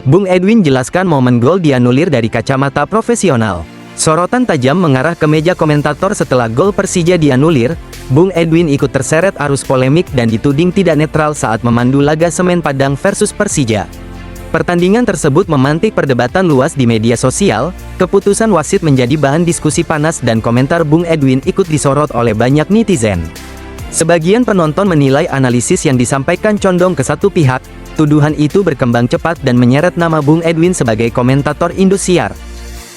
Bung Edwin jelaskan momen gol dianulir dari kacamata profesional. Sorotan tajam mengarah ke meja komentator setelah gol Persija dianulir. Bung Edwin ikut terseret arus polemik dan dituding tidak netral saat memandu laga Semen Padang versus Persija. Pertandingan tersebut memantik perdebatan luas di media sosial. Keputusan wasit menjadi bahan diskusi panas dan komentar Bung Edwin ikut disorot oleh banyak netizen. Sebagian penonton menilai analisis yang disampaikan condong ke satu pihak. Tuduhan itu berkembang cepat dan menyeret nama Bung Edwin sebagai komentator Indosiar.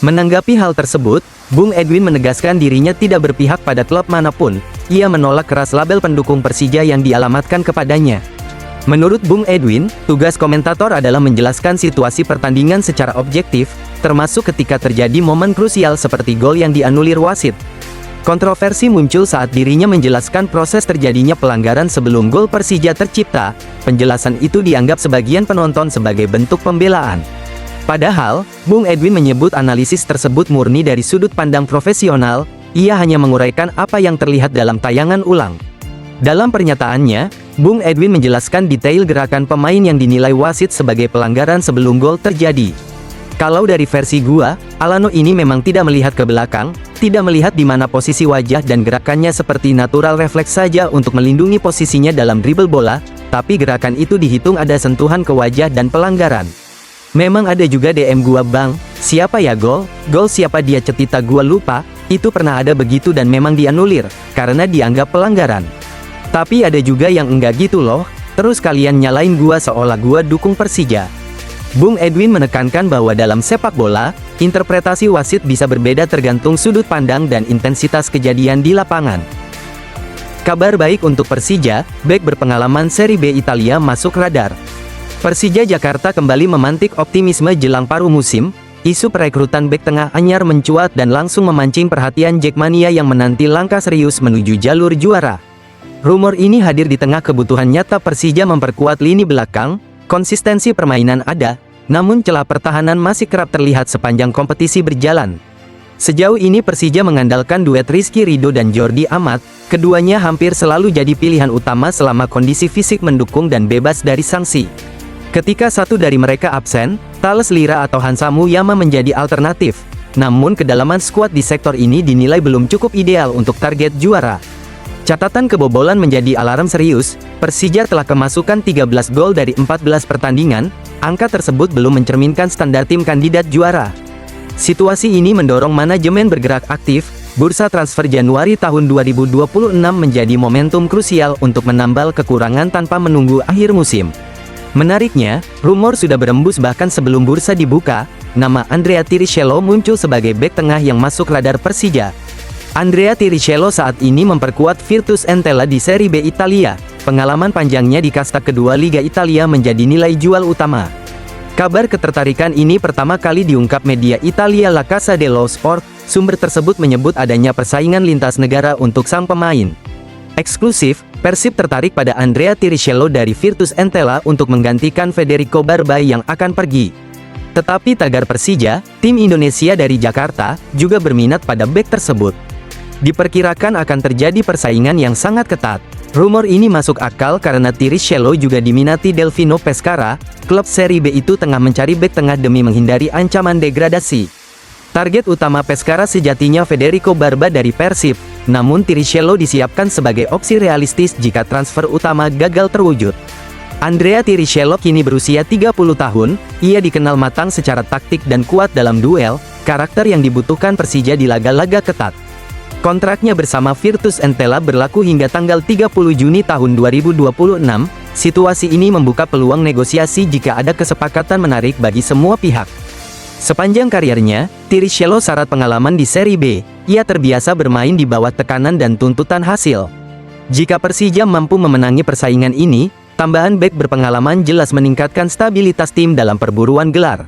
Menanggapi hal tersebut, Bung Edwin menegaskan dirinya tidak berpihak pada klub manapun. Ia menolak keras label pendukung Persija yang dialamatkan kepadanya. Menurut Bung Edwin, tugas komentator adalah menjelaskan situasi pertandingan secara objektif, termasuk ketika terjadi momen krusial seperti gol yang dianulir wasit. Kontroversi muncul saat dirinya menjelaskan proses terjadinya pelanggaran sebelum gol Persija tercipta. Penjelasan itu dianggap sebagian penonton sebagai bentuk pembelaan. Padahal, Bung Edwin menyebut analisis tersebut murni dari sudut pandang profesional. Ia hanya menguraikan apa yang terlihat dalam tayangan ulang. Dalam pernyataannya, Bung Edwin menjelaskan detail gerakan pemain yang dinilai wasit sebagai pelanggaran sebelum gol terjadi. Kalau dari versi gua, Alano ini memang tidak melihat ke belakang, tidak melihat di mana posisi wajah dan gerakannya seperti natural refleks saja untuk melindungi posisinya dalam dribble bola, tapi gerakan itu dihitung ada sentuhan ke wajah dan pelanggaran. Memang ada juga DM gua bang, siapa ya gol siapa dia cetita gua lupa, itu pernah ada begitu dan memang dianulir, karena dianggap pelanggaran. Tapi ada juga yang enggak gitu loh, terus kalian nyalain gua seolah gua dukung Persija. Bung Edwin menekankan bahwa dalam sepak bola, interpretasi wasit bisa berbeda tergantung sudut pandang dan intensitas kejadian di lapangan. Kabar baik untuk Persija, bek berpengalaman Serie B Italia masuk radar. Persija Jakarta kembali memantik optimisme jelang paruh musim. Isu perekrutan bek tengah anyar mencuat dan langsung memancing perhatian Jackmania yang menanti langkah serius menuju jalur juara. Rumor ini hadir di tengah kebutuhan nyata Persija memperkuat lini belakang. Konsistensi permainan ada, namun celah pertahanan masih kerap terlihat sepanjang kompetisi berjalan. Sejauh ini Persija mengandalkan duet Rizky Ridho dan Jordi Amat. Keduanya hampir selalu jadi pilihan utama selama kondisi fisik mendukung dan bebas dari sanksi. Ketika satu dari mereka absen, Thales Lira atau Hansa Muyama menjadi alternatif. Namun kedalaman skuad di sektor ini dinilai belum cukup ideal untuk target juara. Catatan kebobolan menjadi alarm serius. Persija telah kemasukan 13 gol dari 14 pertandingan. Angka tersebut belum mencerminkan standar tim kandidat juara. Situasi ini mendorong manajemen bergerak aktif. Bursa transfer Januari tahun 2026 menjadi momentum krusial untuk menambal kekurangan tanpa menunggu akhir musim. Menariknya, rumor sudah berembus bahkan sebelum bursa dibuka. Nama Andrea Tiricello muncul sebagai bek tengah yang masuk radar Persija. Andrea Tiricello saat ini memperkuat Virtus Entella di Serie B Italia. Pengalaman panjangnya di kasta kedua Liga Italia menjadi nilai jual utama. Kabar ketertarikan ini pertama kali diungkap media Italia La Casa dello Sport. Sumber tersebut menyebut adanya persaingan lintas negara untuk sang pemain. Eksklusif, Persib tertarik pada Andrea Tiricello dari Virtus Entella untuk menggantikan Federico Barbay yang akan pergi. Tetapi tagar Persija, tim Indonesia dari Jakarta, juga berminat pada bek tersebut. Diperkirakan akan terjadi persaingan yang sangat ketat. Rumor ini masuk akal karena Tiricello juga diminati Delfino Pescara. Klub Serie B itu tengah mencari bek tengah demi menghindari ancaman degradasi. Target utama Pescara sejatinya Federico Barba dari Persib. Namun Tiricello disiapkan sebagai opsi realistis jika transfer utama gagal terwujud. Andrea Tiricello kini berusia 30 tahun. Ia dikenal matang secara taktik dan kuat dalam duel. Karakter yang dibutuhkan Persija di laga-laga ketat. Kontraknya bersama Virtus Entella berlaku hingga tanggal 30 Juni tahun 2026. Situasi ini membuka peluang negosiasi jika ada kesepakatan menarik bagi semua pihak. Sepanjang karirnya, Tiricello syarat pengalaman di Serie B. Ia terbiasa bermain di bawah tekanan dan tuntutan hasil. Jika Persija mampu memenangi persaingan ini, tambahan bek berpengalaman jelas meningkatkan stabilitas tim dalam perburuan gelar.